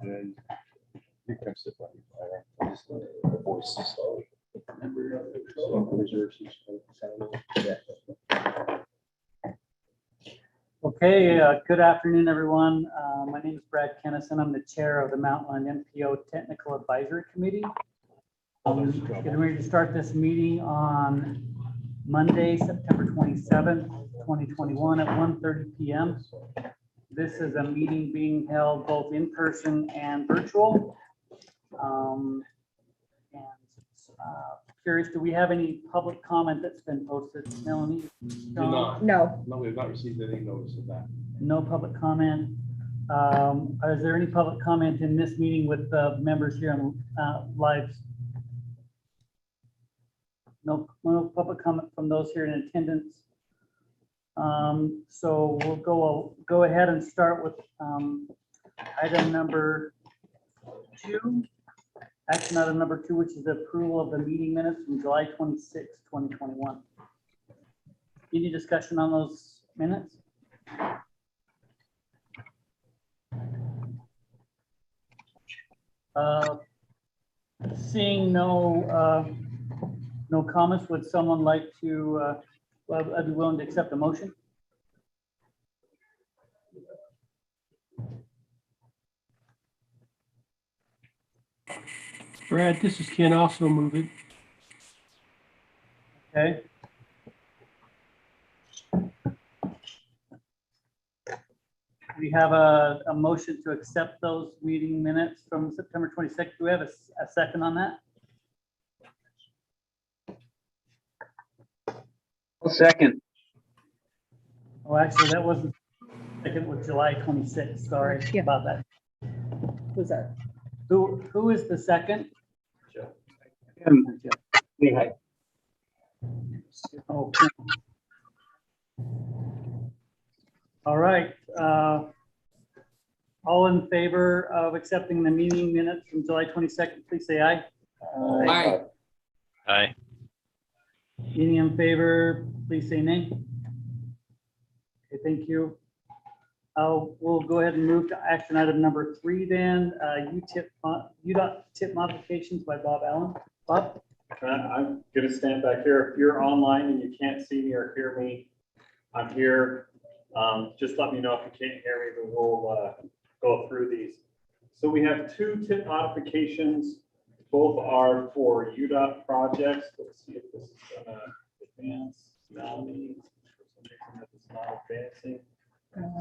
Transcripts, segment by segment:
And here comes the funny part. I just the voice is slow. Remember, Okay, good afternoon, everyone. My name is Brad Kennison. I'm the chair of the Mountain MPO Technical Advisory Committee. I'm getting ready to start this meeting on Monday, September 27th, 2021 at 1:30 p.m. This is a meeting being held both in person and virtual. Curious, do we have any public comment that's been posted? Melanie? No. No. No, we've not received any notice of that. No public comment. Is there any public comment in this meeting with the members here on live? No public comment from those here in attendance. So we'll go ahead and start with item number 2. Action item number 2, which is the approval of the meeting minutes from July 26, 2021. Any discussion on those minutes? Seeing no comments, would someone like to, I'd be willing to accept a motion? Brad, this is Ken. Also move it. Okay. We have a motion to accept those meeting minutes from September 22nd. Do we have a second on that? A second. Oh, actually, that wasn't second, with July 26th. Sorry Yeah. about that. Who's that? Who is the second? Yeah. Oh. All right. All in favor of accepting the meeting minutes from July 22nd, please say aye. Aye. Aye. Any in favor, please say nay. Okay, thank you. We'll go ahead and move to action item number 3 then. UDOT tip modifications by Bob Allen. Bob? I'm going to stand back here. If you're online and you can't see me or hear me, I'm here. Just let me know if you can't hear me, but we'll go through these. So we have 2 tip modifications. Both are for UDOT projects. Let's see if this is going to advance. Melanie, for some reason it's not advancing.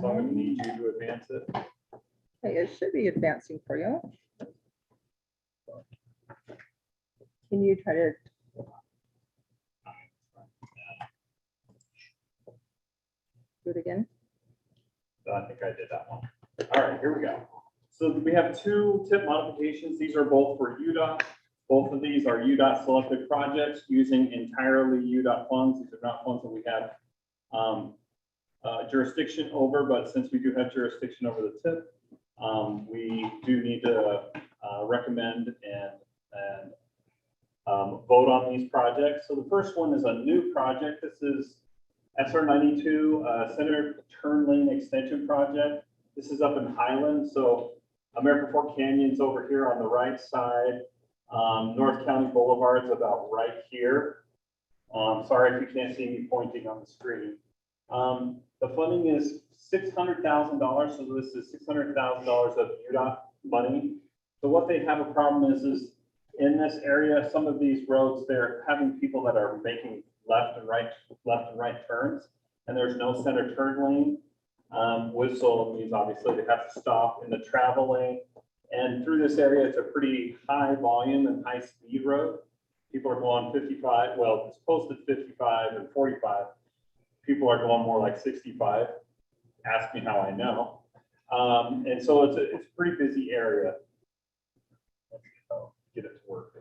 So I'm going to need you to advance it. Hey, it should be advancing for you. Can you try to? Do it again? I think I did that one. All right, here we go. So we have 2 tip modifications. These are both for UDOT. Both of these are UDOT selected projects using entirely UDOT funds. These are not funds that we have jurisdiction over, but since we do have jurisdiction over the tip, we do need to recommend and vote on these projects. So the first one is a new project. This is SR 92 Center Turn Lane Extension Project. This is up in Highland. So American Fork Canyon's over here on the right side. North County Boulevard's about right here. Sorry if you can't see me pointing on the screen. The funding is $600,000. So this is $600,000 of UDOT money. So what they have a problem is in this area, some of these roads, they're having people that are making left and right turns, and there's no center turn lane. Whistle means obviously they have to stop in the travel lane. And through this area, it's a pretty high volume and high speed road. People are going 55, well, it's posted 55 and 45. People are going more like 65. Ask me how I know. And so it's a pretty busy area. Let's get it to work. I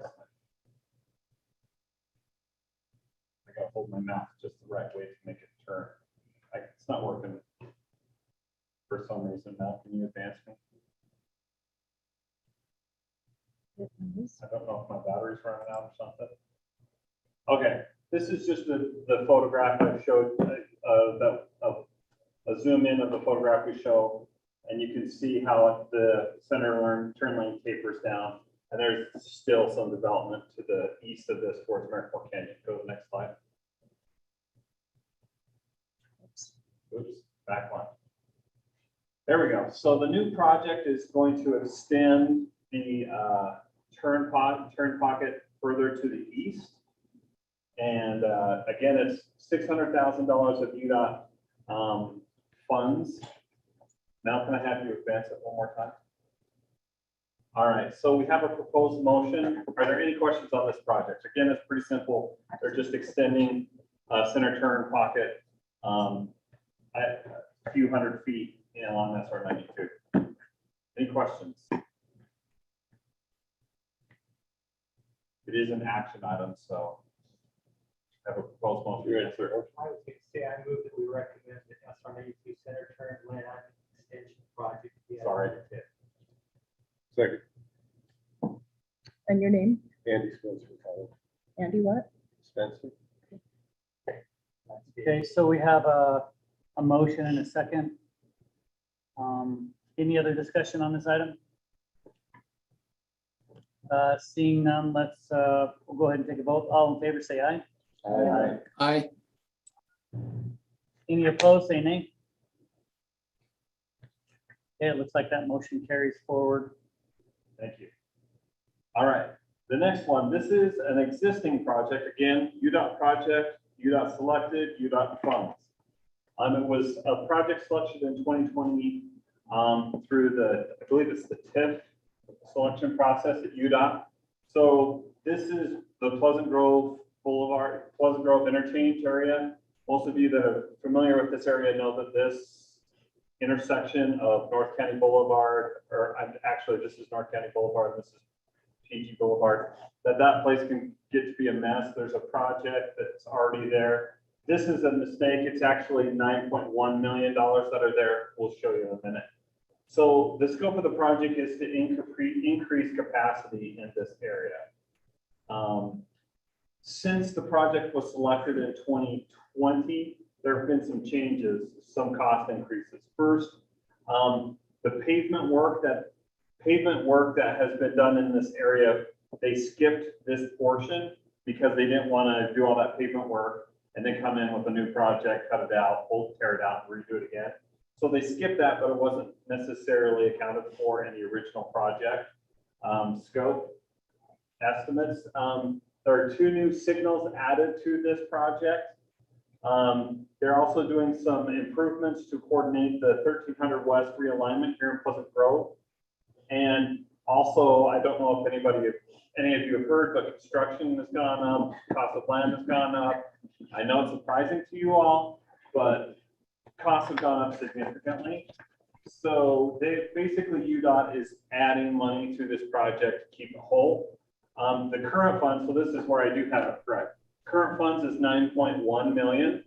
gotta hold my mouth just the right way to make it turn. It's not working for some reason. Now, can you advance me? I don't know if my battery's running out or something. Okay, this is just the photograph I showed, a zoom in of the photograph we show. and you can see how the turn lane tapers down. And there's still some development to the east of this towards Maricopa Canyon. Go to the next slide. Oops, back one. There we go. So the new project is going to extend the turn pocket further to the east. And again, it's $600,000 of UDOT funds. Now can I have you advance it one more time? All right, so we have a proposed motion. Are there any questions on this project? Again, it's pretty simple. They're just extending center turn pocket at a few hundred feet along SR 92. Any questions? It is an action item, so I have a proposed motion. Yes, sir. I was going to say, I move that we recommend the SR 92 center turn lane extension project. be added Sorry. to the TIF. Second, And your name? Andy Spencer, Andy what? Spencer. Okay, so we have a motion and a second. Any other discussion on this item? Seeing none, we'll go ahead and take a vote. All in favor, say aye. Aye. Aye. Any opposed, say nay. Okay, it looks like that motion carries forward. Thank you. All right, the next one, this is an existing project. Again, UDOT project, UDOT selected, UDOT funds. It was a project selected in 2020 through I believe it's the TIF selection process at UDOT. So this is the Pleasant Grove Boulevard, Pleasant Grove interchange area. Most of you that are familiar with this area know that this intersection of North County Boulevard, actually this is North County Boulevard, this is PG Boulevard, that place can get to be a mess. There's a project that's already there. This is a mistake. It's actually $9.1 million that are there. We'll show you in a minute. So the scope of the project is to increase capacity in this area. Since the project was selected in 2020, there have been some changes, some cost increases. First, the pavement work that has been done in this area, they skipped this portion because they didn't want to do all that pavement work and then come in with a new project, cut it out, tear it out, and redo it again. So they skipped that, but it wasn't necessarily accounted for in the original project scope estimates. There are 2 new signals added to this project. They're also doing some improvements to coordinate the 1300 West realignment here in Pleasant Grove. And also, I don't know if any of you have heard, but construction has gone up, cost of land has gone up. I know it's surprising to you all, but costs have gone up significantly. So basically UDOT is adding money to this project to keep it whole. The current funds, so this is where I do have it correct. Current funds is 9.1 million.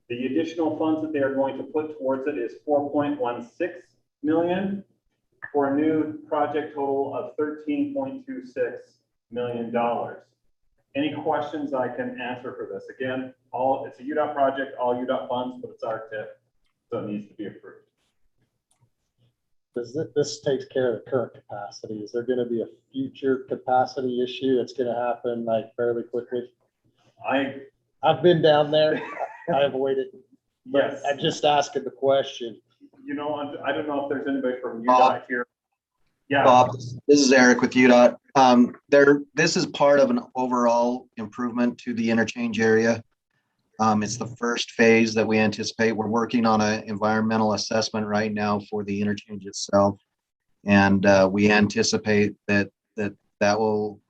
The additional funds that they are going to put towards it is 4.16 million for a new project total of $13.26 million. Any questions I can answer for this? Again, it's a UDOT project, all UDOT funds, but it's our tip, so it needs to be approved. This takes care of the current capacity. Is there going to be a future capacity issue that's going to happen like fairly quickly? I've been down there. I avoided. Yes. I'm just asking the question. You know, I don't know if there's anybody from UDOT here. Yeah. Bob, this is Eric with UDOT. This is part of an overall improvement to the interchange area. It's the first phase that we anticipate. We're working on an environmental assessment right now for the interchange itself. And we anticipate that will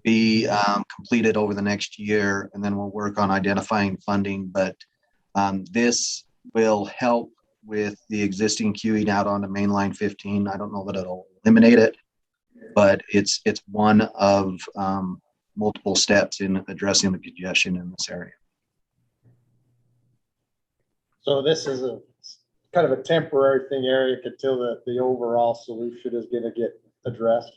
be completed over the next year, and then we'll work on identifying funding. But this will help with the existing queuing out onto mainline 15. I don't know that it'll eliminate it, but it's one of multiple steps in addressing the congestion in this area. So this is a kind of a temporary thing, Eric, until the overall solution is going to get addressed.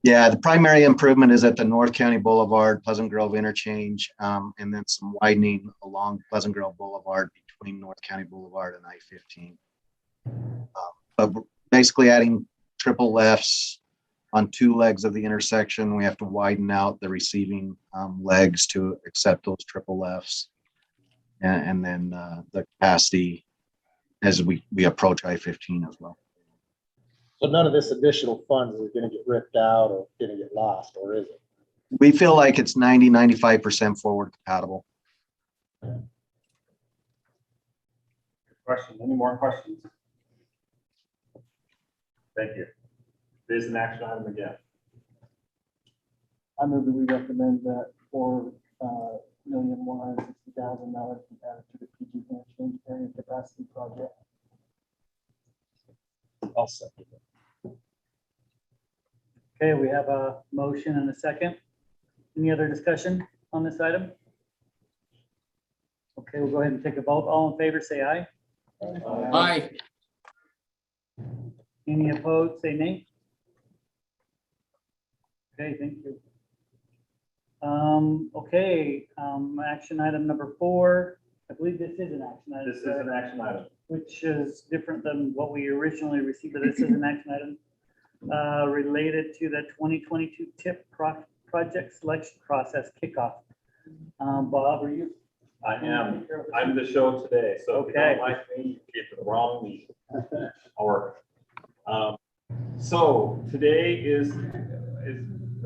Yeah, the primary improvement is at the North County Boulevard, Pleasant Grove interchange, and then some widening along Pleasant Grove Boulevard between North County Boulevard and I-15. But basically adding triple lefts on 2 legs of the intersection. We have to widen out the receiving legs to accept those triple lefts. And then the capacity as we approach I-15 as well. So none of this additional funds is gonna get ripped out or gonna get lost, or is it? We feel like it's 95% forward compatible. Question, any more questions? Thank you. It is an action item again. I move that we recommend that $4,160,000 be added to the PG interchange area capacity project. I'll second it. Okay, we have a motion and a second. Any other discussion on this item? Okay, we'll go ahead and take a vote. All in favor, say aye. Aye. Any opposed, say nay. Okay, thank you. Okay, action item number 4. I believe this is an action item. This is an action item. Which is different than what we originally received, but this is an action item related to the 2022 TIP project selection process kickoff. Bob, are you? I am. I'm the show today, so if you Okay. don't like me, you came to the wrong meeting. Or, so today is,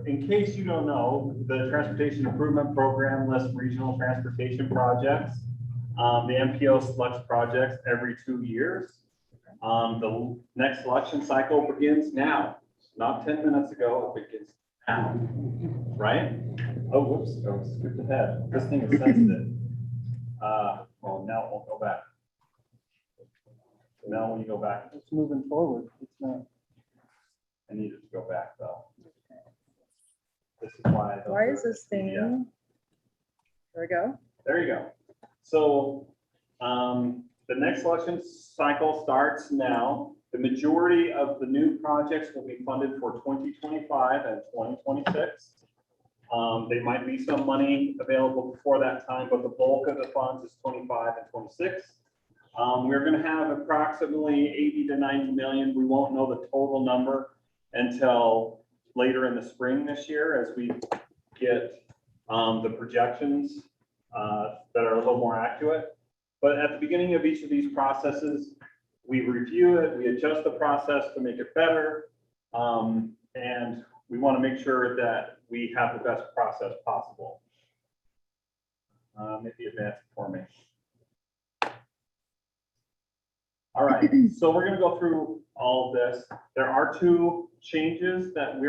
in case you don't know, the Transportation Improvement Program lists regional transportation projects. The MPO selects projects every 2 years. The next selection cycle begins now, not 10 minutes ago, it begins now, right? Oh, whoops, I skipped ahead. This thing is sensitive. Well, now we'll go back. Now when you go back, It's moving forward. It's not. I needed to go back though. This is why. I don't Why do is it this in PDF. thing? There we go. There you go. So the next selection cycle starts now. The majority of the new projects will be funded for 2025 and 2026. There might be some money available before that time, but the bulk of the funds is 25 and 26. We're going to have approximately 80 to 90 million. We won't know the total number until later in the spring this year as we get the projections that are a little more accurate. But at the beginning of each of these processes, we review it, we adjust the process to make it better, and we want to make sure that we have the best process possible. Maybe advance it for me. All right, so we're going to go through all of this. There are 2 changes that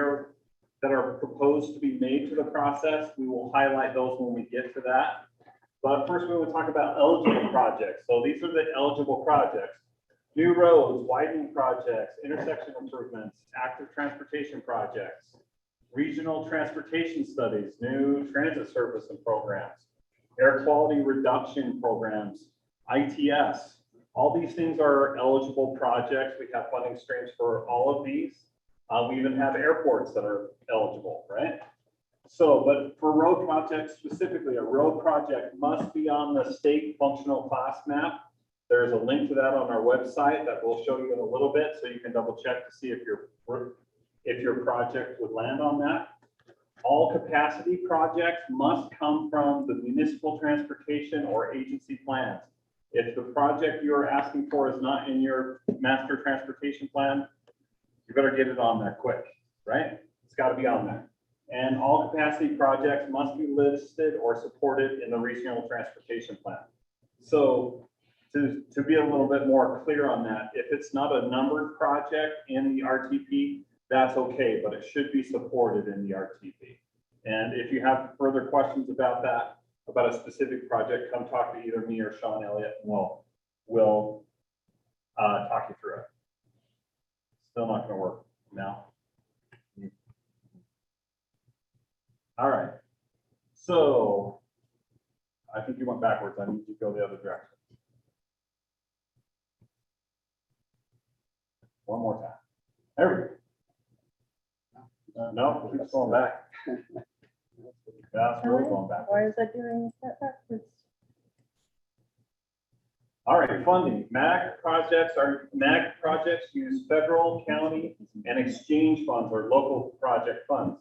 are proposed to be made to the process. We will highlight those when we get to that. But first, we will talk about eligible projects. So these are the eligible projects: new roads, widening projects, intersection improvements, active transportation projects, regional transportation studies, new transit service and programs, air quality reduction programs, ITS. All these things are eligible projects. We have funding streams for all of these. We even have airports that are eligible, right? So, but for road projects specifically, a road project must be on the state functional class map. There's a link to that on our website that we'll show you in a little bit, so you can double check to see if your project would land on that. All capacity projects must come from the municipal transportation or agency plans. If the project you're asking for is not in your master transportation plan, you better get it on there quick, right? It's got to be on there. And all capacity projects must be listed or supported in the regional transportation plan. So to be a little bit more clear on that, if it's not a numbered project in the RTP, that's okay, but it should be supported in the RTP. And if you have further questions about that, about a specific project, come talk to either me or Sean Elliott, and we'll talk you through it. Still not going to work now. All right. So I think you went backwards. I need you to go the other direction. One more time. There we go. No, keep going back. That's really going back. Why is that doing that backwards? All right, funding. MAG projects use federal, county, and exchange funds or local project funds.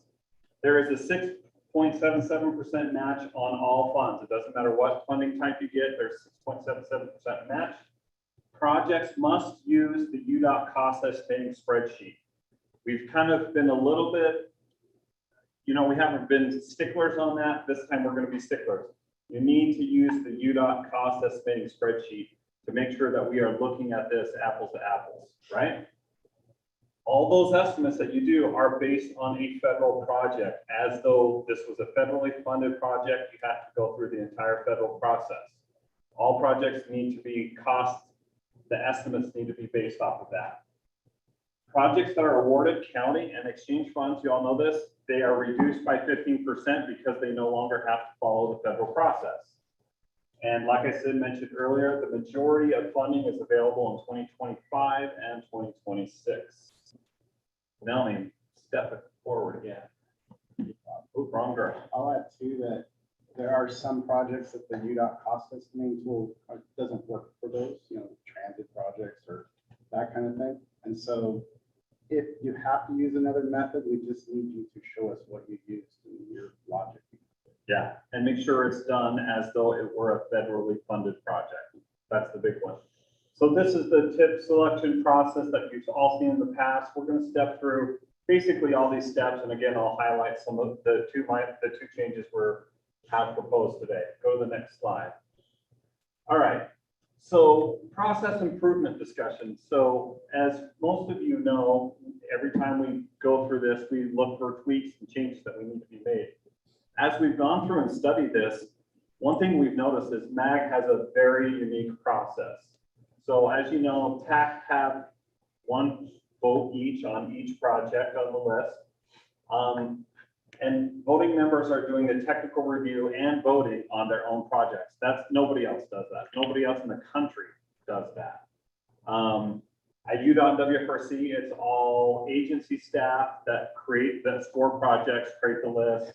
There is a 6.77% match on all funds. It doesn't matter what funding type you get, there's 6.77% match. Projects must use the UDOT cost estimating spreadsheet. We've kind of been a little bit, we haven't been sticklers on that. This time we're going to be sticklers. You need to use the UDOT cost estimating spreadsheet to make sure that we are looking at this apples to apples, right? All those estimates that you do are based on a federal project. As though this was a federally funded project, you have to go through the entire federal process. All projects need to be the estimates need to be based off of that. Projects that are awarded county and exchange funds, you all know this, they are reduced by 15% because they no longer have to follow the federal process. And like I mentioned earlier, the majority of funding is available in 2025 and 2026. Melanie, step it forward again. Ooh, wrong direction. I'll add too that there are some projects that the UDOT cost estimating tool doesn't work for those, transit projects or that kind of thing. And so if you have to use another method, we just need you to show us what you used in your logic. Yeah, and make sure it's done as though it were a federally funded project. That's the big one. So this is the tip selection process that you've all seen in the past. We're going to step through basically all these steps. And again, I'll highlight some of the two changes we're have proposed today. Go to the next slide. All right. So process improvement discussion. So as most of you know, every time we go through this, we look for tweaks and changes that we need to be made. As we've gone through and studied this, one thing we've noticed is MAG has a very unique process. So as you know, TAC have one vote each on each project on the list. And voting members are doing the technical review and voting on their own projects. Nobody else does that. Nobody else in the country does that. At UDOT WFRC, it's all agency staff that score projects, create the list.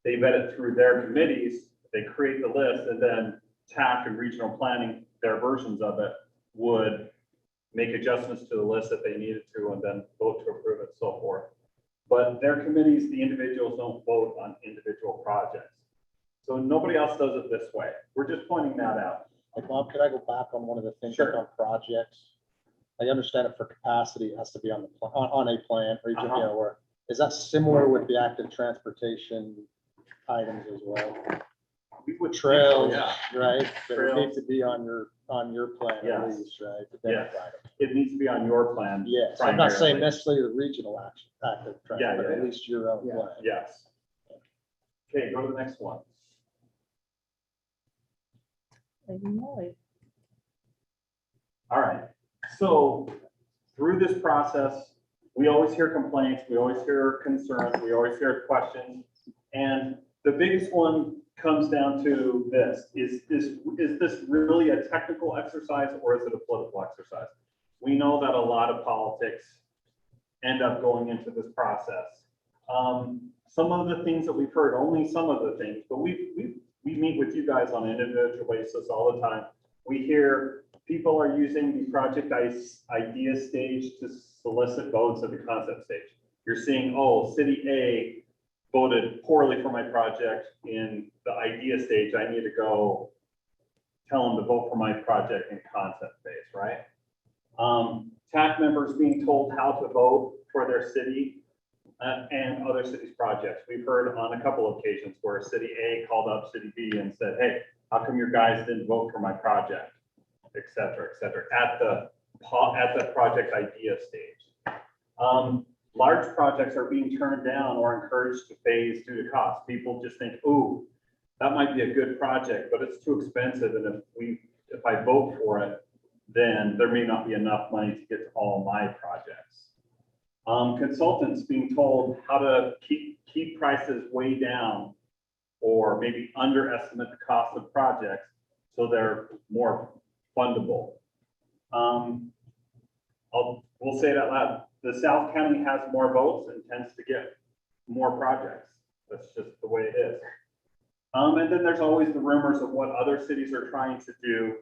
They vet it through their committees, they create the list, and then TAC and regional planning, their versions of it, would make adjustments to the list that they needed to, and then vote to approve it, so forth. But their committees, the individuals don't vote on individual projects. So nobody else does it this way. We're just pointing that out. Like, Bob, could I go back on one of the things Sure. like on projects? I understand it for capacity, it has to be on a plan, or where, is that similar with the active transportation items as well? We would Trails, yeah. right? That would need Trails. to be on your plan at Yes. least, right? Yes. It needs to be on your plan. Yes, I'm not saying primarily. necessarily the regional active Yeah, transit, but yeah, at yeah. least your own Yeah. plan. Yes. Okay, go to the next one. All right, so through this process, we always hear complaints, we always hear concerns, we always hear questions. And the biggest one comes down to this, is this really a technical exercise or is it a political exercise? We know that a lot of politics end up going into this process. Some of the things that we've heard, only some of the things, but we meet with you guys on an individual basis all the time. We hear people are using the project idea stage to solicit votes at the concept stage. You're seeing, oh, city A voted poorly for my project in the idea stage. I need to go tell them to vote for my project in concept phase, right? TAC members being told how to vote for their city and other cities' projects. We've heard on a couple of occasions where city A called up city B and said, hey, how come your guys didn't vote for my project, et cetera, at the project idea stage. Large projects are being turned down or encouraged to phase due to cost. People just think, ooh, that might be a good project, but it's too expensive. And if I vote for it, then there may not be enough money to get to all my projects. Consultants being told how to keep prices way down or maybe underestimate the cost of projects so they're more fundable. We'll say it out loud. The South County has more votes and tends to get more projects. That's just the way it is. And then there's always the rumors of what other cities are trying to do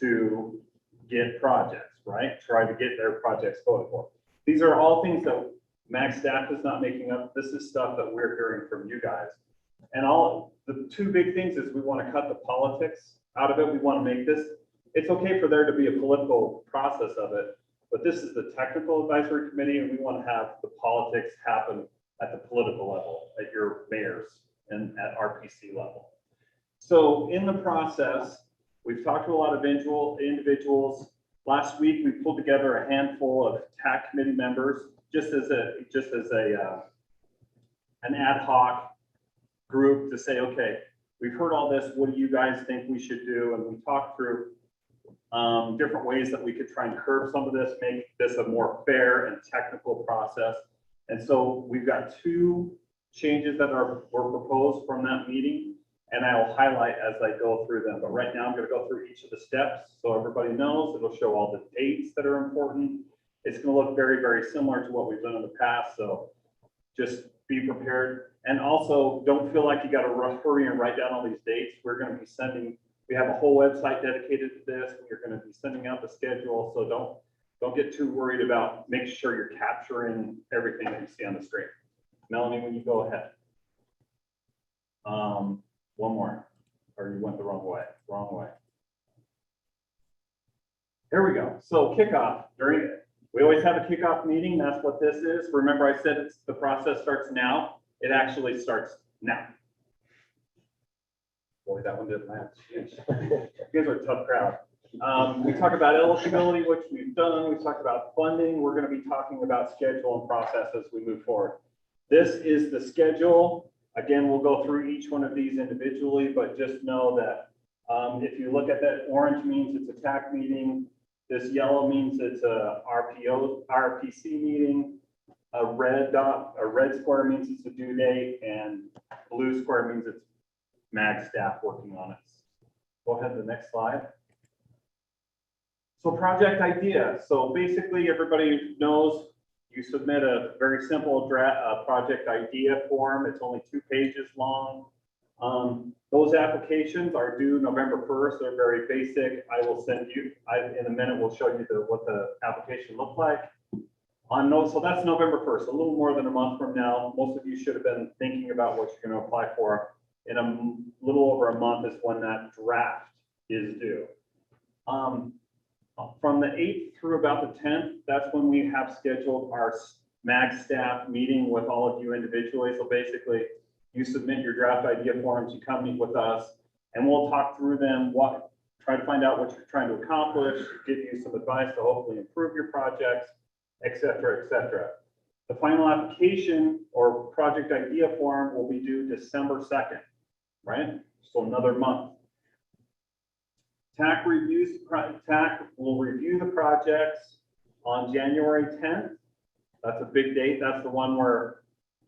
to get projects, right? Try to get their projects voted for. These are all things that MAG staff is not making up. This is stuff that we're hearing from you guys. And all the two big things is we want to cut the politics out of it. We want to make this, it's okay for there to be a political process of it, but this is the technical advisory committee, and we want to have the politics happen at the political level, at your mayors and at RPC level. So in the process, we've talked to a lot of individuals. Last week, we pulled together a handful of TAC committee members, just as an ad hoc group to say, okay, we've heard all this. What do you guys think we should do? And we talked through different ways that we could try and curb some of this, make this a more fair and technical process. And so we've got two changes that were proposed from that meeting, and I will highlight as I go through them. But right now I'm going to go through each of the steps so everybody knows. It'll show all the dates that are important. It's going to look very, very similar to what we've done in the past. So just be prepared. And also don't feel like you got to hurry and write down all these dates. We're going to be sending, we have a whole website dedicated to this. We're going to be sending out the schedule. So don't get too worried about making sure you're capturing everything that you see on the screen. Melanie, when you go ahead. One more, or you went the wrong way. There we go. So kickoff, we always have a kickoff meeting. That's what this is. Remember I said the process starts now. It actually starts now. Boy, that one didn't match. You guys are a tough crowd. We talk about eligibility, which we've done. We talked about funding. We're going to be talking about schedule and process as we move forward. This is the schedule. Again, we'll go through each one of these individually, but just know that if you look at that, orange means it's a TAC meeting. This yellow means it's a RPC meeting. A red square means it's a due date, and blue square means it's MAG staff working on it. Go ahead to the next slide. So project idea. So basically everybody knows you submit a very simple project idea form. It's only 2 pages long. Those applications are due November 1st. They're very basic. I will send you, in a minute, we'll show you what the application looks like. So that's November 1st, a little more than a month from now. Most of you should have been thinking about what you're going to apply for. In a little over a month is when that draft is due. From the 8th through about the 10th, that's when we have scheduled our MAG staff meeting with all of you individually. So basically, you submit your draft idea forms, you come meet with us, and we'll talk through them, try to find out what you're trying to accomplish, give you some advice to hopefully improve your projects, et cetera, et cetera. The final application or project idea form will be due December 2nd, right? So another month. TAC will review the projects on January 10th. That's a big date. That's the one where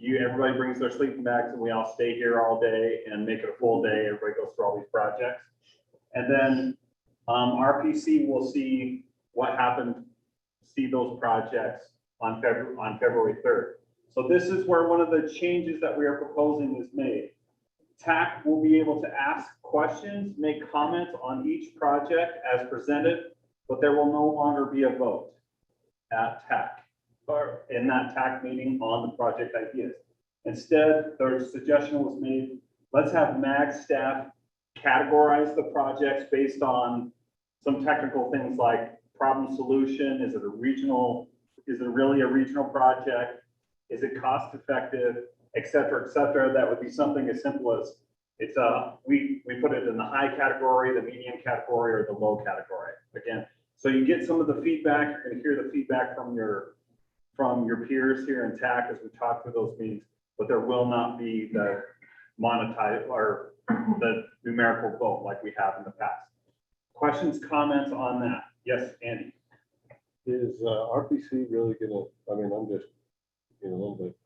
everybody brings their sleeping bags and we all stay here all day and make it a full day. Everybody goes through all these projects. And then RPC will see what happened, see those projects on February 3rd. So this is where one of the changes that we are proposing is made. TAC will be able to ask questions, make comments on each project as presented, but there will no longer be a vote at TAC or in that TAC meeting on the project ideas. Instead, their suggestion was made, let's have MAG staff categorize the projects based on some technical things like problem solution. Is it really a regional project? Is it cost effective? Et cetera, et cetera. That would be something as simple as we put it in the high category, the medium category, or the low category. Again, so you get some of the feedback. You're going to hear the feedback from your peers here in TAC as we talk through those meetings, but there will not be the monetized or the numerical vote like we have in the past. Questions, comments on that? Yes, Andy. Is RPC really gonna, I mean, I'm just being a little bit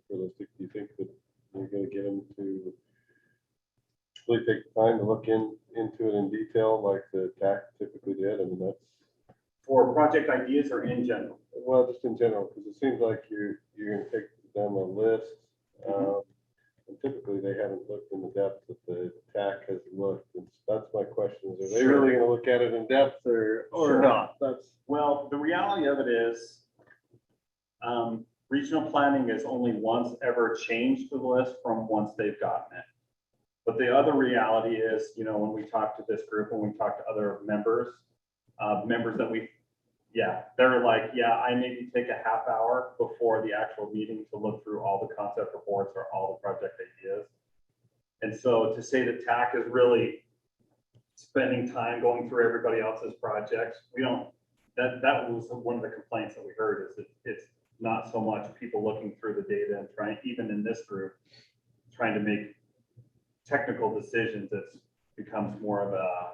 realistic. Do you think that you're gonna get them to really take the time to look into it in detail like the TAC typically did? I mean, that's For project ideas or in general? well, just in general, because it seems like you're gonna take them a list. And typically, they haven't looked in the depth that the TAC has looked, and that's my question, is are they Sure. really gonna look at it in depth or Sure. not? That's, Well, the reality of it is, regional planning is only once ever changed the list from once they've gotten it. But the other reality is, you know, when we talk to this group, when we talk to other members, members that they're like, yeah, I maybe take a half hour before the actual meeting to look through all the concept reports or all the project ideas. And so to say that TAC is really spending time going through everybody else's projects, we don't, that was one of the complaints that we heard, is that it's not so much people looking through the data and trying, even in this group, trying to make technical decisions. It becomes more of a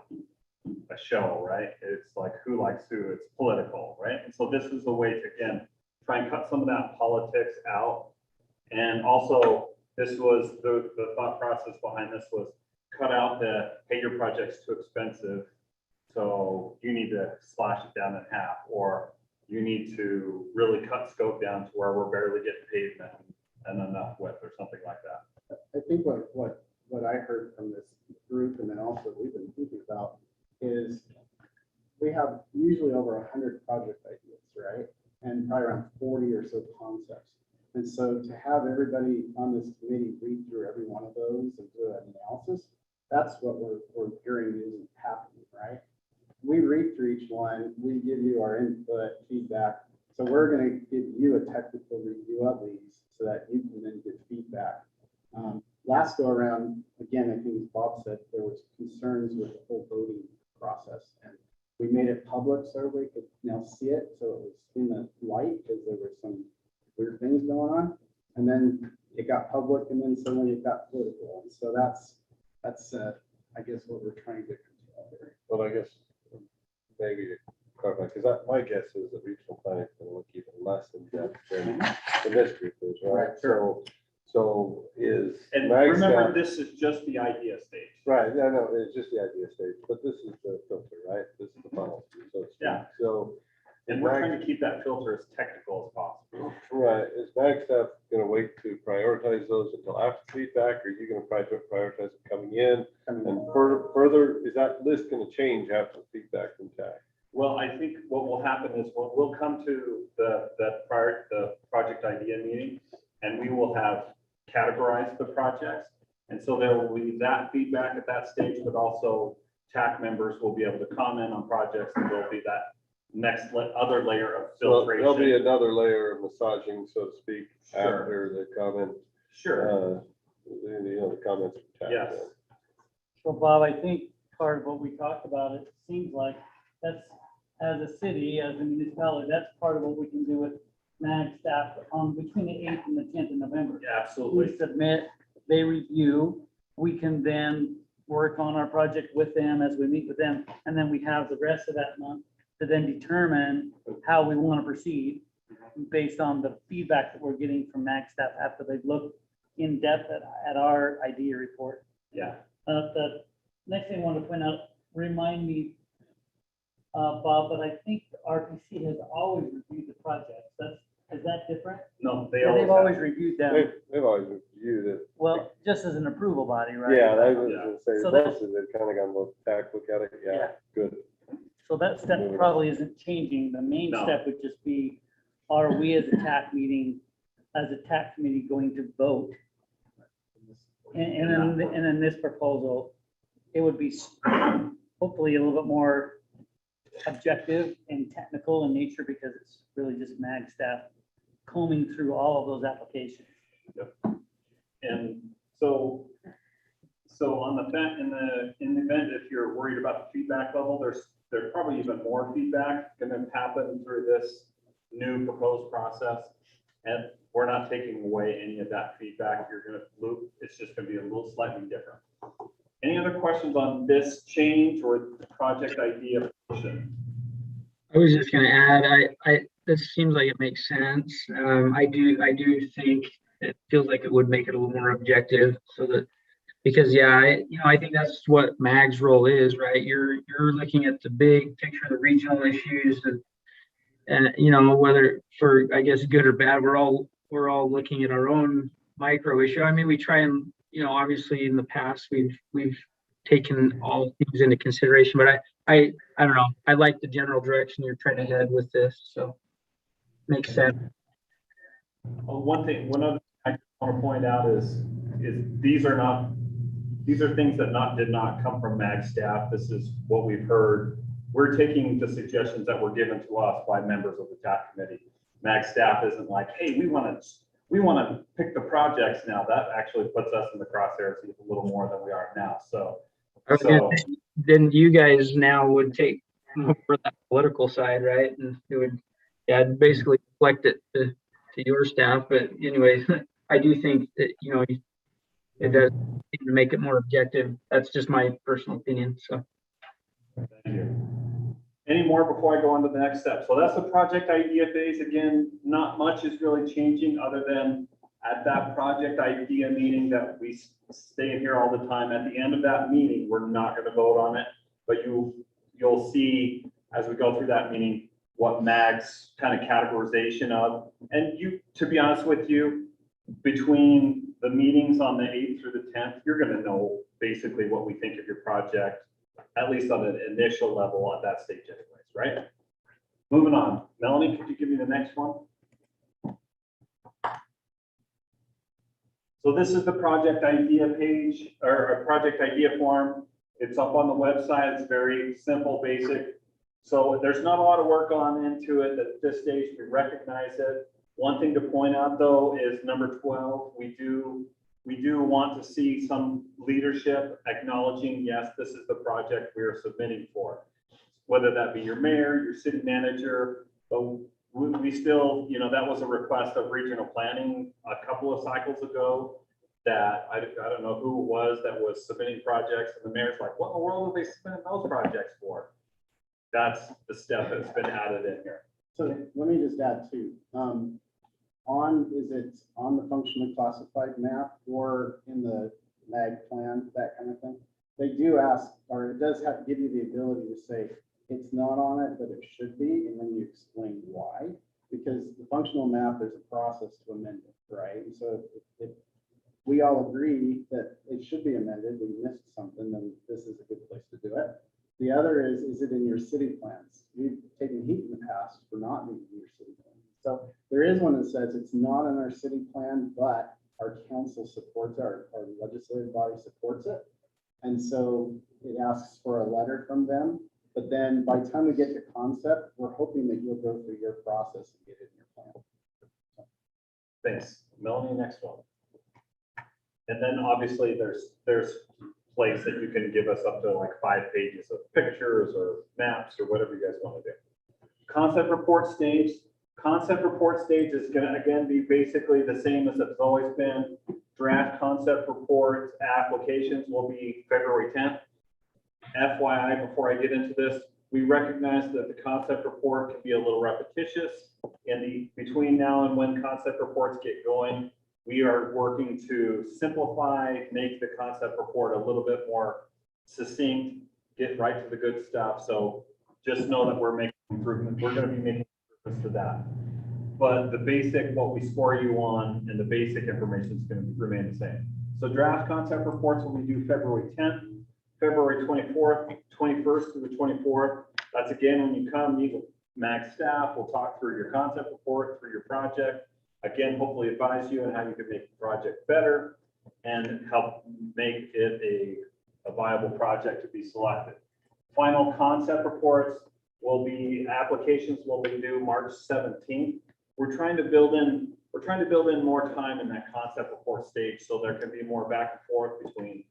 show, right? It's like who likes who, it's political, right? And so this is a way to, again, try and cut some of that politics out. And also, this was the thought process behind this was cut out the, hey, your project's too expensive, so you need to slash it down in half, or you need to really cut scope down to where we're barely getting pavement and enough width or something like that. I think what I heard from this group, and then also we've been thinking about, is we have usually over 100 project ideas, right? And probably around 40 or so concepts. And so to have everybody on this committee read through every one of those and do an analysis, that's what we're hearing isn't happening, right? We read through each one, we give you our input, feedback. So we're going to give you a technical review of these so that you can then get feedback. Last go around, again, I think as Bob said, there was concerns with the whole voting process, and we made it public so everybody could now see it. So it was in the light because there were some weird things going on, and then it got public, and then suddenly it got political. And so that's I guess what we're trying to control here. well, I guess maybe to clarify, because my guess is that regional planning is gonna look even less in depth than this group is, right? So is. And Mag remember, staff- this is just the idea stage. Right, yeah, no, it's just the idea stage, but this is the filter, right? This is the funnel. So to speak. Yeah. So. And we're trying to keep that filter as technical as possible. Right, is Mag staff gonna wait to prioritize those until after feedback, or are you gonna prioritize them coming in? And further, is that list gonna change after feedback from TAC? Well, I think what will happen is we'll come to the project idea meeting, and we will have categorized the projects. And so there will be that feedback at that stage, but also TAC members will be able to comment on projects, and there'll be that next other layer of So there'll be filtration. another layer of massaging, so to speak, Sure. after the comment, Sure, the comments from TAC. yes. So Bob, I think part of what we talked about, it seems like that's, as a city, as a municipality, that's part of what we can do with MAG staff on between the 8th and the 10th of November. Yeah, absolutely. We submit, they review, we can then work on our project with them as we meet with them. And then we have the rest of that month to then determine how we want to proceed based on the feedback that we're getting from MAG staff after they've looked in depth at our idea report. Yeah. The next thing I want to point out, remind me, Bob, but I think RPC has always reviewed the projects. Is that different? No, Yeah, they've have. always reviewed them. They've always reviewed it. Well, just as an approval body, right? Yeah, I was gonna say, So that- most of it kind of gone with TAC, look at it, yeah, Yeah. good. So that step probably isn't changing. The main No. step would just be, are we as a TAC meeting, as a TAC committee going to vote? And then this proposal, it would be hopefully a little bit more objective and technical in nature because it's really just MAG staff combing through all of those applications. And so on the in the event, if you're worried about the feedback level, there's probably even more feedback gonna happen through this new proposed process. And we're not taking away any of that feedback. You're gonna loop, it's just gonna be a little slightly different. Any other questions on this change or the project idea portion? I was just gonna add, this seems like it makes sense. I do think it feels like it would make it a little more objective so that, because I think that's what MAG's role is, right? You're looking at the big picture, the regional issues and whether for, I guess, good or bad, we're all looking at our own micro issue. I mean, we try and, obviously in the past, we've taken all things into consideration, but I don't know. I like the general direction you're trying to head with this, so makes sense. Well, one other thing I want to point out is these are things that did not come from MAG staff. This is what we've heard. We're taking the suggestions that were given to us by members of the TAP committee. MAG staff isn't like, hey, we want to pick the projects now. That actually puts us in the crosshairs a little more than we are now. So then you guys now would take more that political side, right? And it would, basically reflect it to your staff. But anyway, I do think that, it does seem to make it more objective. That's just my personal opinion, so. thank you. Any more before I go on to the next step? So that's the project idea phase. Again, not much is really changing other than at that project idea meeting that we stay in here all the time. At the end of that meeting, we're not going to vote on it, but you'll see as we go through that meeting what MAG's kind of categorization of. And to be honest with you, between the meetings on the 8th through the 10th, you're going to know basically what we think of your project, at least on an initial level at that stage anyways, right? Moving on. Melanie, could you give me the next one? So this is the project idea page, or a project idea form. It's up on the website. It's very simple, basic. So there's not a lot of work on into it at this stage. We recognize it. One thing to point out though is number 12. We do want to see some leadership acknowledging, yes, this is the project we are submitting for. Whether that be your mayor, your city manager, but we still, that was a request of regional planning a couple of cycles ago that I don't know who it was that was submitting projects, and the mayor's like, what in the world are they submitting those projects for? That's the step that's been added in here. So let me just add too, is it on the functionally classified map or in the MAG plan, that kind of thing? They do ask, or it does have to give you the ability to say, it's not on it, but it should be, and then you explain why. Because the functional map, there's a process to amend it, right? And so if we all agree that it should be amended, we missed something, then this is a good place to do it. The other is it in your city plans? We've taken heat in the past for not being in your city plan. So there is one that says it's not in our city plan, but our council supports our legislative body supports it. And so it asks for a letter from them. But then by the time we get to concept, we're hoping that you'll go through your process and get it in your plan. Thanks. Melanie, next one. And then obviously there's place that you can give us up to like 5 pages of pictures or maps or whatever you guys want to do. Concept report stage. Concept report stage is going to again be basically the same as it's always been. Draft concept reports, applications will be February 10th. FYI, before I get into this, we recognize that the concept report can be a little repetitious. Between now and when concept reports get going, we are working to simplify, make the concept report a little bit more succinct, get right to the good stuff. So just know that we're making improvements. We're going to be making improvements to that. But the basic, what we score you on, and the basic information is going to remain the same. So draft concept reports will be due February 10th. February 24th, 21st through the 24th. That's again when you come meet with MAG staff. We'll talk through your concept report, through your project. Again, hopefully advise you on how you can make the project better and help make it a viable project to be selected. Final concept reports will be, applications will be due March 17th. We're trying to build in more time in that concept report stage so there can be more back and forth between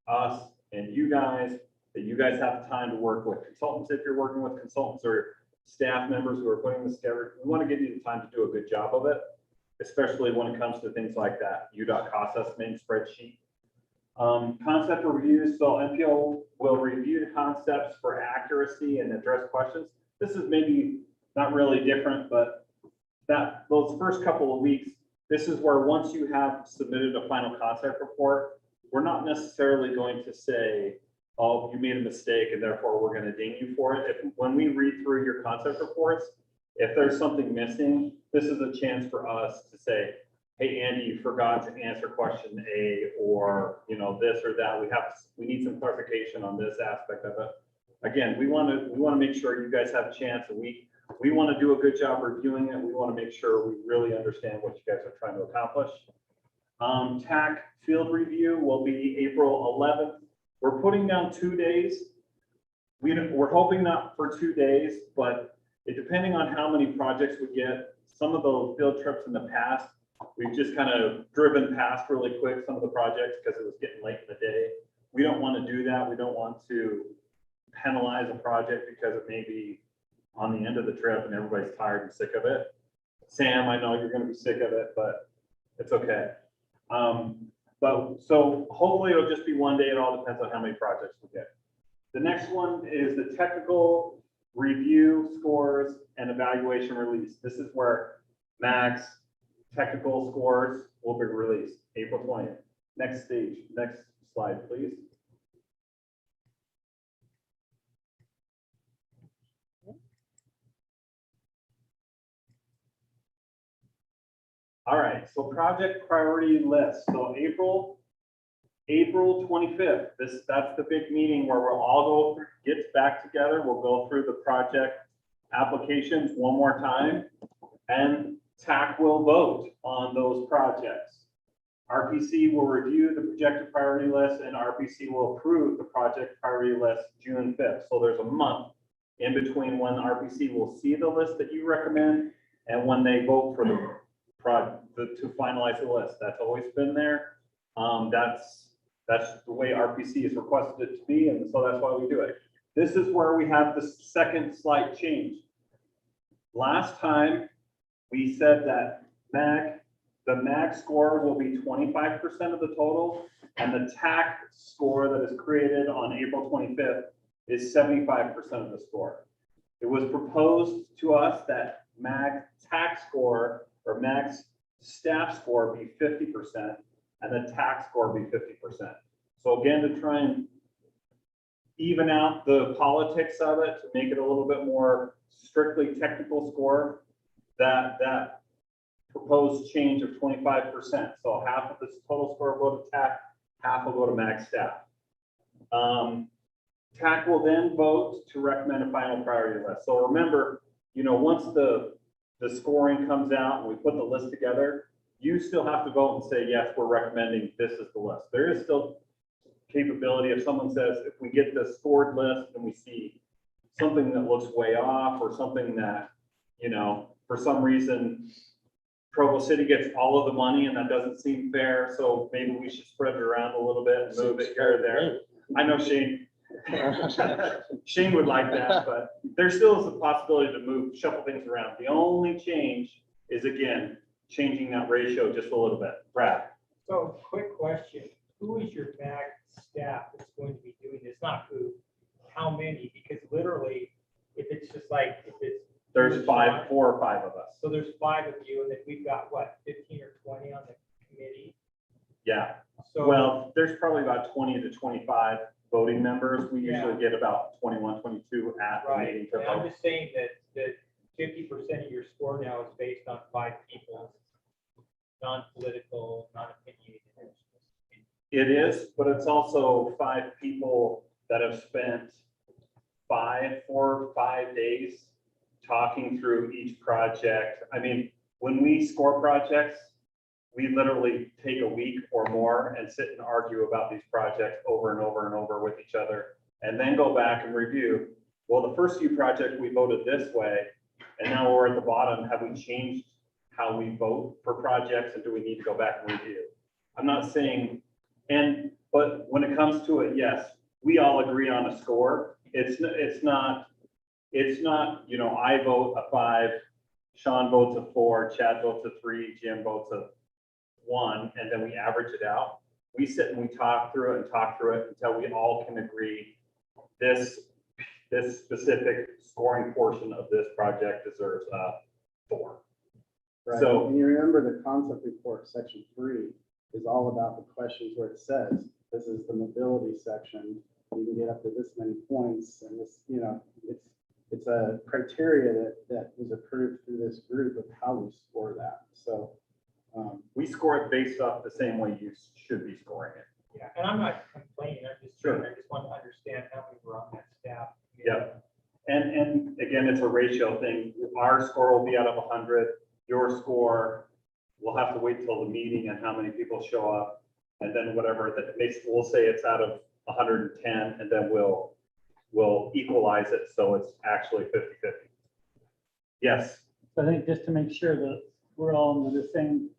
us and you guys, that you guys have time to work with consultants. If you're working with consultants or staff members who are putting this together, we want to give you the time to do a good job of it, especially when it comes to things like that UDOT cost estimating spreadsheet. Concept reviews, so MPO will review the concepts for accuracy and address questions. This is maybe not really different, but those first couple of weeks, this is where once you have submitted a final concept report, we're not necessarily going to say, oh, you made a mistake and therefore we're going to ding you for it. When we read through your concept reports, if there's something missing, this is a chance for us to say, hey, Andy, you forgot to answer question A, or, you know, this or that. We need some clarification on this aspect of it. Again, we want to make sure you guys have a chance, and we want to do a good job reviewing it. We want to make sure we really understand what you guys are trying to accomplish. TAC field review will be April 11th. We're putting down 2 days. We're hoping not for 2 days, but depending on how many projects we get, some of the field trips in the past, we've just kind of driven past really quick some of the projects because it was getting late in the day. We don't want to do that. We don't want to penalize a project because it may be on the end of the trip and everybody's tired and sick of it. Sam, I know you're going to be sick of it, but it's okay. But so hopefully it'll just be 1 day. It all depends on how many projects we get. The next one is the technical review scores and evaluation release. This is where MAG's technical scores will be released April 20th. Next slide, please. All right, so project priority list. So April 25th, that's the big meeting where we'll all get back together. We'll go through the project applications one more time, and TAC will vote on those projects. RPC will review the projected priority list, and RPC will approve the project priority list June 5th. So there's a month in between when RPC will see the list that you recommend and when they vote for the to finalize the list. That's always been there. That's the way RPC has requested it to be, and so that's why we do it. This is where we have the second slight change. Last time, we said that the MAG score will be 25% of the total, and the TAC score that is created on April 25th is 75% of the score. It was proposed to us that MAG TAC score or MAG's staff score be 50% and the TAC score be 50%. So again, to try and even out the politics of it, to make it a little bit more strictly technical score, that proposed change of 25%. So half of this total score will go to TAC, half will go to MAG staff. TAC will then vote to recommend a final priority list. So remember, you know, once the scoring comes out and we put the list together, you still have to vote and say, yes, we're recommending this is the list. There is still capability if someone says, if we get the scored list and we see something that looks way off or something that, you know, for some reason, Provo City gets all of the money and that doesn't seem fair. So maybe we should spread it around a little bit and move it here or there. I know Shane would like that, but there still is a possibility to shuffle things around. The only change is, again, changing that ratio just a little bit. Brad. So quick question, who is your MAG staff that's going to be doing this? Not who, how many? Because literally, if it's just like, There's 4 or 5 of us. So there's 5 of you, and then we've got what, 15 or 20 on the committee? Yeah. So, Well, there's probably about 20 to 25 voting members. We usually get about 21, 22 at the right, meeting to and I'm vote. just saying that 50% of your score now is based on 5 people, non-political, non-opinionated. It is, but it's also 5 people that have spent 4 or 5 days talking through each project. I mean, when we score projects, we literally take a week or more and sit and argue about these projects over and over and over with each other, and then go back and review. Well, the first few projects we voted this way, and now we're at the bottom. Have we changed how we vote for projects, and do we need to go back and review? I'm not saying, but when it comes to it, yes, we all agree on a score. It's not, you know, I vote a 5, Sean votes a 4, Chad votes a 3, Jim votes a 1, and then we average it out. We sit and we talk through it until we all can agree this specific scoring portion of this project deserves a 4. Right, So, and you remember the concept report, section 3, is all about the questions where it says, this is the mobility section, you can get up to this many points, and this, you know, it's a criteria that was approved through this group of how we score that. So we we score it based off the same way you should be scoring it. Yeah, and I'm not complaining, I'm just Sure. I just want to understand how many were on that staff. Yeah. And again, it's a ratio thing. Our score will be out of 100. Your score, we'll have to wait till the meeting and how many people show up. And then whatever that makes, we'll say it's out of 110, and then we'll equalize it so it's actually 50-50. Yes. So I think just to make sure that we're all under the same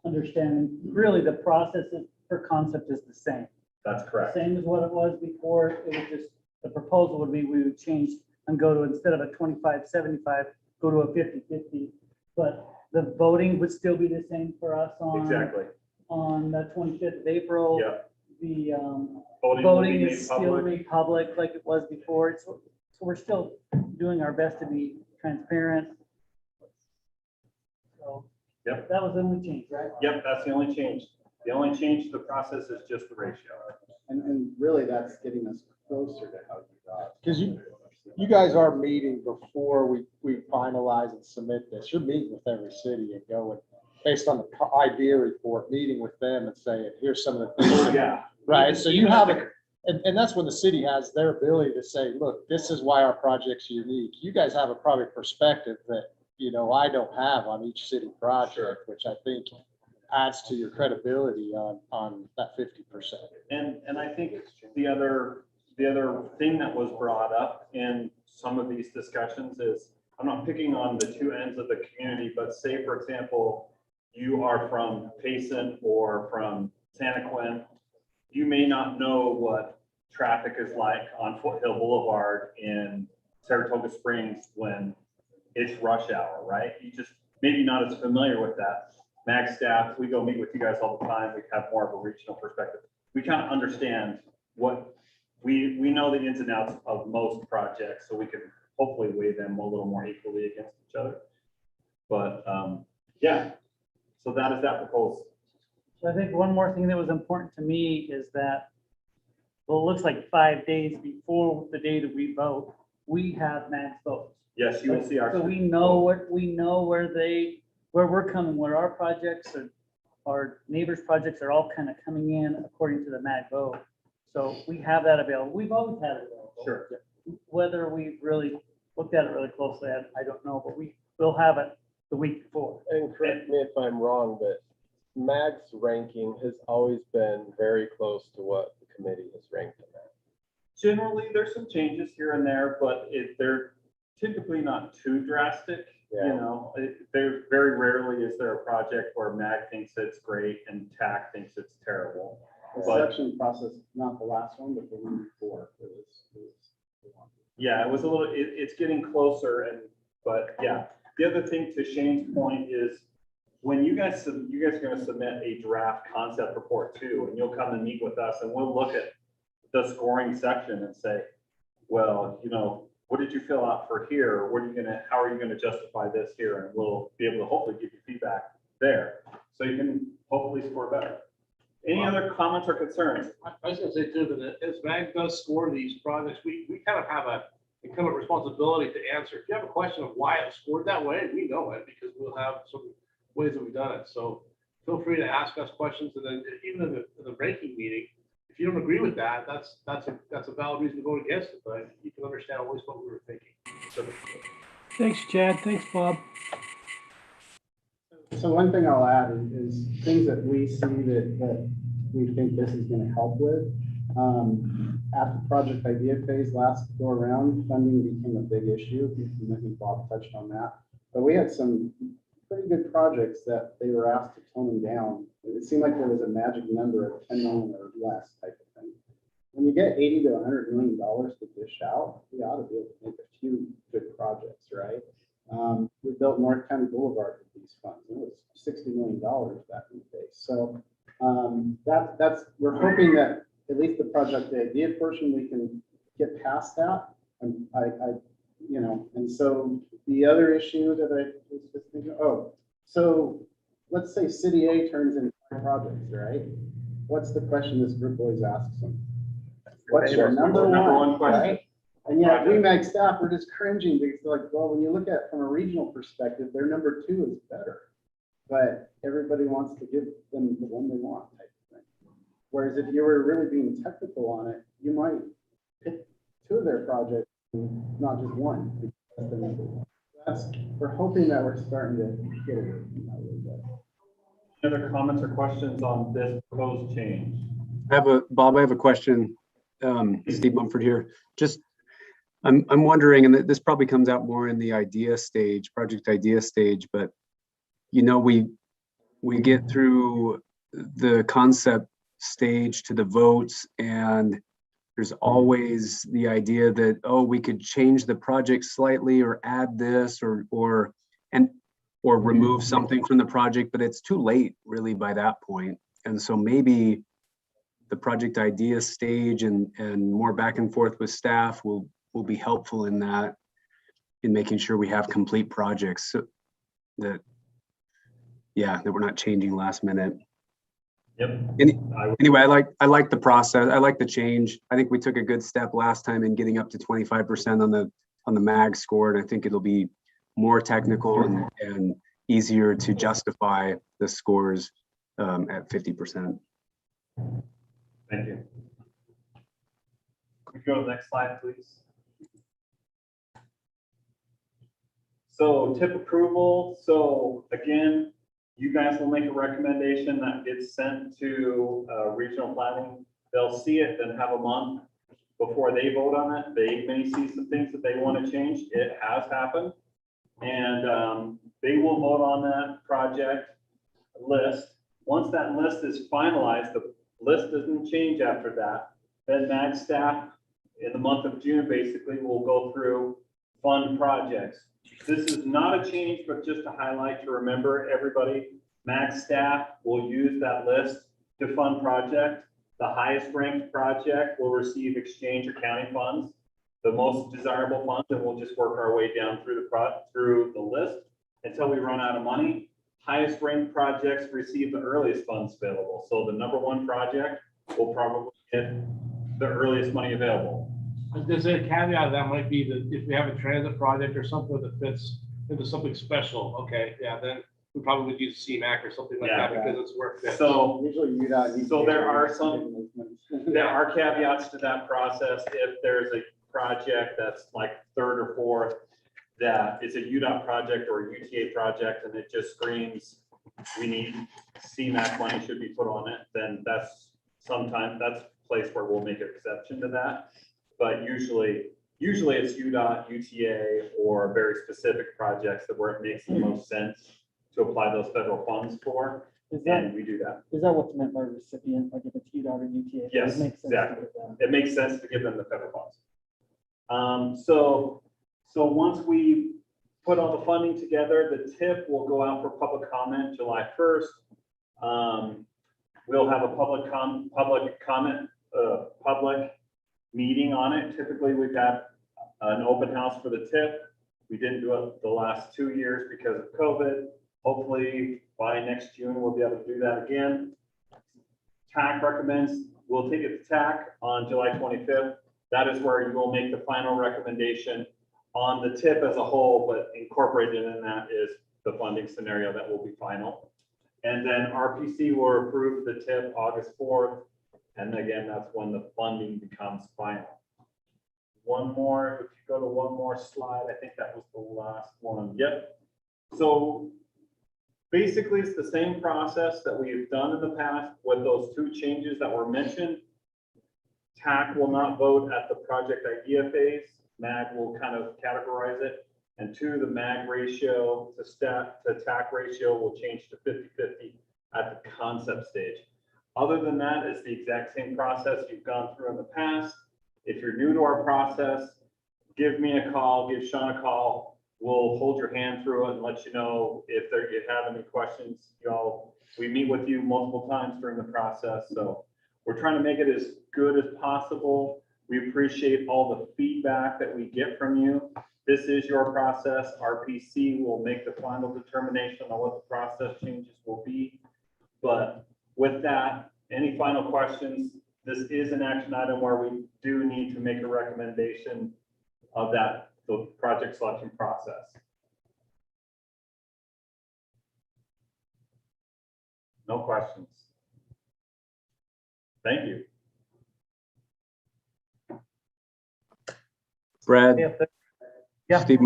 understanding, really the process for concept is the same. That's correct. Same as what it was before. It was just, the proposal would be we would change and go to, instead of a 25-75, go to a 50-50. But the voting would still be the same for us Exactly. on the 25th of April. Yeah. The Voting will be voting made is still public. made public like it was before. So we're still doing our best to be transparent. So Yep. that was the only change, right? Yep, that's the only change. The only change to the process is just the ratio. And really that's getting us closer to how you got. Because you guys are meeting before we finalize and submit this. You're meeting with every city and going, based on the idea report, meeting with them and saying, here's some of the things. Yeah. Right, so you have it, and that's when the city has their ability to say, look, this is why our project's unique. You guys have a probably perspective that, you know, I don't have on each city project, which I think adds to your credibility on that 50%. And I think the other thing that was brought up in some of these discussions is, I'm not picking on the two ends of the community, but say, for example, you are from Payson or from Santaquin, you may not know what traffic is like on Foothill Boulevard in Saratoga Springs when it's rush hour, right? You just maybe not as familiar with that. MAG staff, we go meet with you guys all the time. We have more of a regional perspective. We kind of understand what we know the ins and outs of most projects, so we can hopefully weigh them a little more equally against each other. But yeah, so that is that proposal. So I think one more thing that was important to me is that, well, it looks like 5 days before the day that we vote, we have max votes. Yes, you will see our. So we know where we're coming, where our projects or our neighbors' projects are all kind of coming in according to the MAG vote. So we have that available. We've always had it available. Sure. Whether we've really looked at it really closely, I don't know, but we will have it the week before. And correct me if I'm wrong, but MAG's ranking has always been very close to what the committee has ranked them at. Generally, there's some changes here and there, but they're typically not too drastic. Yeah. You know, there very rarely is there a project where MAG thinks it's great and TAC thinks it's terrible. The But selection process, not the last one, but the one before. It was the one. yeah, it was a little, it's getting closer but yeah. The other thing, to Shane's point, is when you guys are going to submit a draft concept report too, and you'll come and meet with us and we'll look at the scoring section and say, well, you know, what did you fill out for here? How are you going to justify this here? And we'll be able to hopefully give you feedback there, so you can hopefully score better. Any other comments or concerns? I was gonna say too, that as MAG does score these projects, we kind of have a incumbent responsibility to answer. If you have a question of why it scored that way, we know it because we'll have some ways that we've done it. So feel free to ask us questions, and then even in the ranking meeting, if you don't agree with that, that's a valid reason to vote against it, but you can understand at least what we were thinking. Thanks, Chad. Thanks, Bob. So one thing I'll add is things that we see that we think this is going to help with. At the project idea phase last go around, funding became a big issue. I think Bob touched on that. But we had some pretty good projects that they were asked to tone them down. It seemed like there was a magic number of 10 million or less type of thing. When you get 80 to 100 million dollars to dish out, we ought to be able to make a few good projects, right? We built North County Boulevard with these funds. It was $60 million back in the day. So we're hoping that at least the project the idea portion, we can get past that. And and so the other issue that I was just thinking, so let's say City A turns in 5 projects, right? What's the question this group always asks them? What's your number one question? Right? And yet we MAG staff, we're just cringing because like, well, when you look at it from a regional perspective, their number 2 is better. But everybody everybody wants to give them the one they want type of thing. Whereas if you were really being technical on it, you might pick two of their projects, and not just one. We're hoping that we're starting to get it. Any other comments or questions on this proposed change? Bob, I have a question. Steve Mumford here. Just, I'm wondering, and this probably comes out more in the idea stage, project idea stage, but you know, we get through the concept stage to the votes, and there's always the idea that, oh, we could change the project slightly or add this or remove something from the project, but it's too late really by that point. And so maybe the project idea stage and more back and forth with staff will be helpful in that, in making sure we have complete projects so that, yeah, that we're not changing last minute. Yep. Anyway, I like the process. I like the change. I think we took a good step last time in getting up to 25% on the MAG score, and I think it'll be more technical and easier to justify the scores at 50%. Thank you. Could we go to the next slide, please? So tip approval. So again, you guys will make a recommendation that gets sent to regional planning. They'll see it, then have a month before they vote on it. They may see some things that they want to change. It has happened. And they will vote on that project list. Once that list is finalized, the list doesn't change after that. Then MAG staff in the month of June basically will go through fund projects. This is not a change, but just to highlight, to remember everybody, MAG staff will use that list to fund project. The highest ranked project will receive exchange or county funds, the most desirable funds, and we'll just work our way down through the list until we run out of money. Highest ranked projects receive the earliest funds available. So the number one project will probably get the earliest money available. There's a caveat that might be that if we have a transit project or something that fits into something special, okay, yeah, then we probably would use CMAC or something like that because it's work fit. So, Usually UDOT. so there are caveats to that process. If there's a project that's like third or fourth, that is a UDOT project or a UTA project, and it just screams, we need CMAC money should be put on it, then that's a place where we'll make an exception to that. But usually it's UDOT, UTA, or very specific projects that where it makes the most sense to apply those federal funds for, and we do that. Is that what's meant by recipient, like if it's UDOT or UTA? Yes, it makes sense exactly. to give them. It makes sense to give them the federal funds. So once we put all the funding together, the TIP will go out for public comment July 1st. We'll have a public meeting on it. Typically, we've got an open house for the TIP. We didn't do it the last 2 years because of COVID. Hopefully by next June, we'll be able to do that again. TAC recommends we'll take it to TAC on July 25th. That is where you will make the final recommendation on the TIP as a whole, but incorporated in that is the funding scenario that will be final. And then RPC will approve the TIP August 4th. And again, that's when the funding becomes final. One more, if you go to one more slide, I think that was the last one. Yep. So basically it's the same process that we've done in the past with those two changes that were mentioned. TAC will not vote at the project idea phase. MAG will kind of categorize it. And two, the MAG ratio to TAC ratio will change to 50-50 at the concept stage. Other than that, it's the exact same process you've gone through in the past. If you're new to our process, give me a call, give Sean a call. We'll hold your hand through it and let you know if you have any questions. We meet with you multiple times during the process. So we're trying to make it as good as possible. We appreciate all the feedback that we get from you. This is your process. RPC will make the final determination on what the process changes will be. But with that, any final questions? This is an action item where we do need to make a recommendation of the project selection process. No questions. Thank you. Brad, Yeah. Steve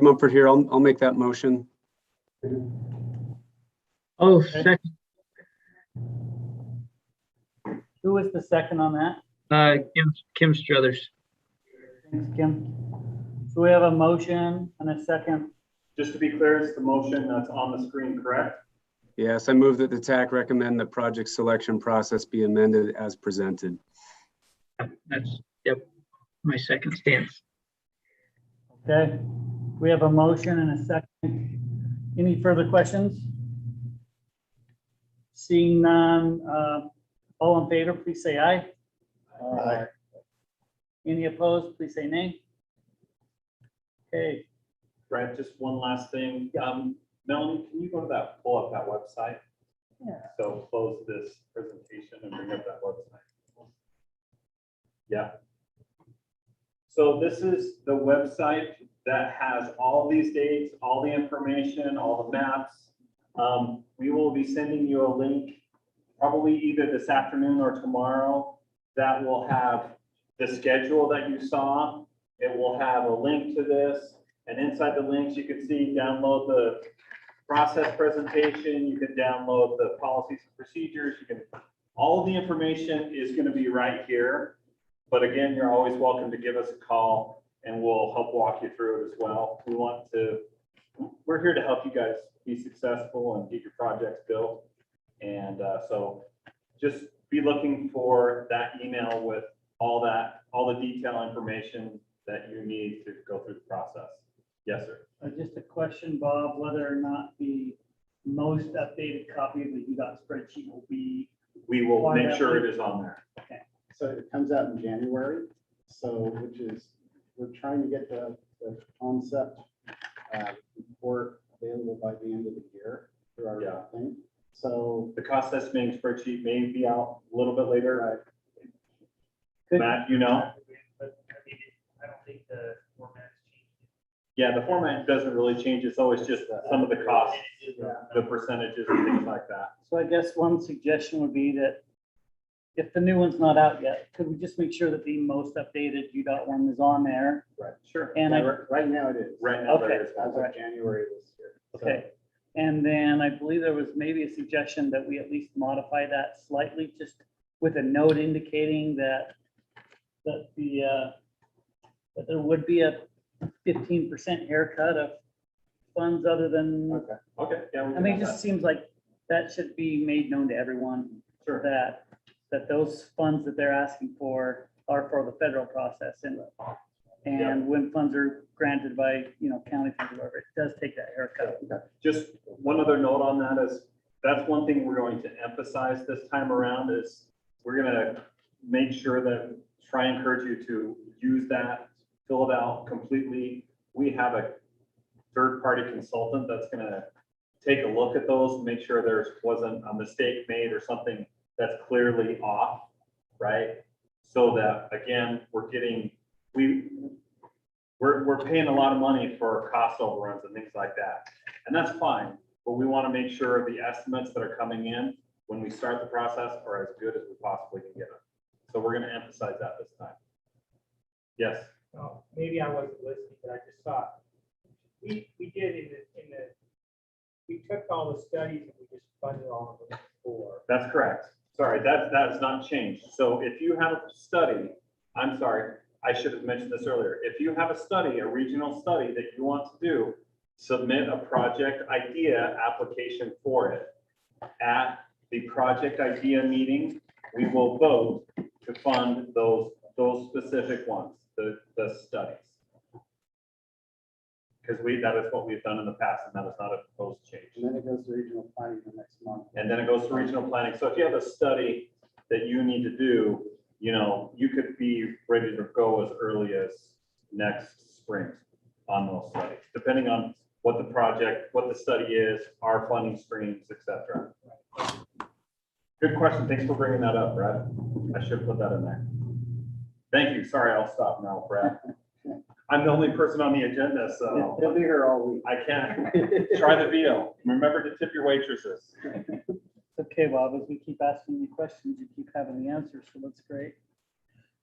Mumford here. I'll make that motion. Oh, second, Who was the second on that? Kim Struthers. Thanks, Kim. So we have a motion and a second. Just to be clear, it's the motion that's on the screen, correct? Yes, I move that the TAC recommend the project selection process be amended as presented. That's, yep, my second stance. Okay, we have a motion and a second. Any further questions? Seeing none, all in favor, please say aye. Aye. Any opposed, please say nay. Okay, Brad, just one last thing. Melanie, can you go to that, pull up that website? Yeah. So close this presentation and bring up that website. Yeah. So this is the website that has all these dates, all the information, all the maps. We will be sending you a link probably either this afternoon or tomorrow that will have the schedule that you saw. It will have a link to this, and inside the links you can see download the process presentation, you can download the policies and procedures, you can, all of the information is going to be right here. But again, you're always welcome to give us a call and we'll help walk you through it as well. We're here to help you guys be successful and get your projects built. And so just be looking for that email with all the detailed information that you need to go through the process. Yes, sir. just a question, Bob, whether or not the most updated copy of the UDOT spreadsheet will be. We will Why make that sure way? it is on there. So it comes out in January, so which is, we're trying to get the concept report available by the end of the year through our Yeah. thing. So The cost estimating spreadsheet may be out a little bit later. Could- Matt, you know? But I mean, I don't think the format's changed. Yeah, the format doesn't really change. It's always just some of the costs, the percentages and things like that. So I guess one suggestion would be that if the new one's not out yet, could we just make sure that the most updated UDOT one is on there? right, Sure. And right now it is. Right now Okay. there is. As of January this year. So- Okay, and then I believe there was maybe a suggestion that we at least modify that slightly, just with a note indicating that that there would be a 15% haircut of funds other than, Okay. Okay, yeah. we I can mean, it have just that. seems like that should be made known to everyone, Sure. that those funds that they're asking for are for the federal process, and when funds are granted by, county funds or whatever, it does take that haircut. Just one other note on that is, that's one thing we're going to emphasize this time around is we're gonna make sure that, try and encourage you to use that, fill it out completely. We have a third-party consultant that's gonna take a look at those, make sure there wasn't a mistake made or something that's clearly off, right? So that, again, we're paying a lot of money for cost overruns and things like that. And that's fine, but we want to make sure the estimates that are coming in when we start the process are as good as we possibly can get them. So we're going to emphasize that this time. Yes. Oh, maybe I wasn't listening, but I just thought, we did we took all the studies and we just funded all of them for. That's correct. Sorry, that has not changed. So if you have a study, I'm sorry, I should have mentioned this earlier. If you have a study, a regional study that you want to do, submit a project idea application for it. At the project idea meeting, we will vote to fund those specific ones, the studies. Because that is what we've done in the past, and that is not a proposed change. And then it goes to regional planning the next month. And then it goes to regional planning. So if you have a study that you need to do, you could be ready to go as early as next spring on those studies, depending on what the study is, our funding streams, et cetera. Good question. Thanks for bringing that up, Brad. I should have put that in there. Thank you. Sorry, I'll stop now, Brad. I'm the only person on the agenda, so He'll be here all week. I can't. Try the veal. Remember to tip your waitresses. So okay, Bob, as we keep asking you questions, you keep having the answers, so that's great.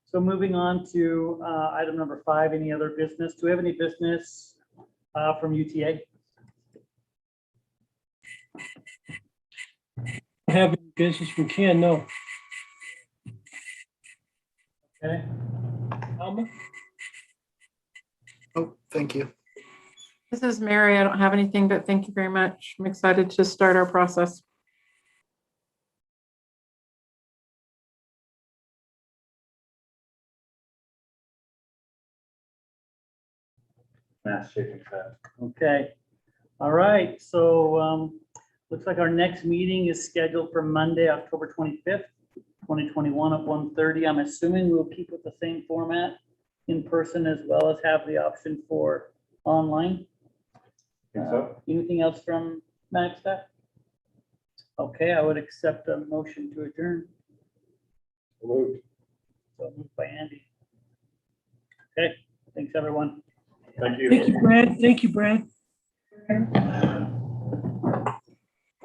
So moving on to item number 5, any other business? Do we have any business from UTA? Have business we can, no. Okay, Alma? Oh, thank you. This is Mary. I don't have anything, but thank you very much. I'm excited to start our process. Mass shaking that. okay. All right, so looks like our next meeting is scheduled for Monday, October 25th, 2021 at 1:30. I'm assuming we'll keep with the same format in person as well as have the option for online. Think so? Anything else from Max staff? Okay, I would accept a motion to adjourn. Moved. So moved by Andy. Okay, thanks, everyone. Thank you. Thank you, Brad. Thank you, Brad.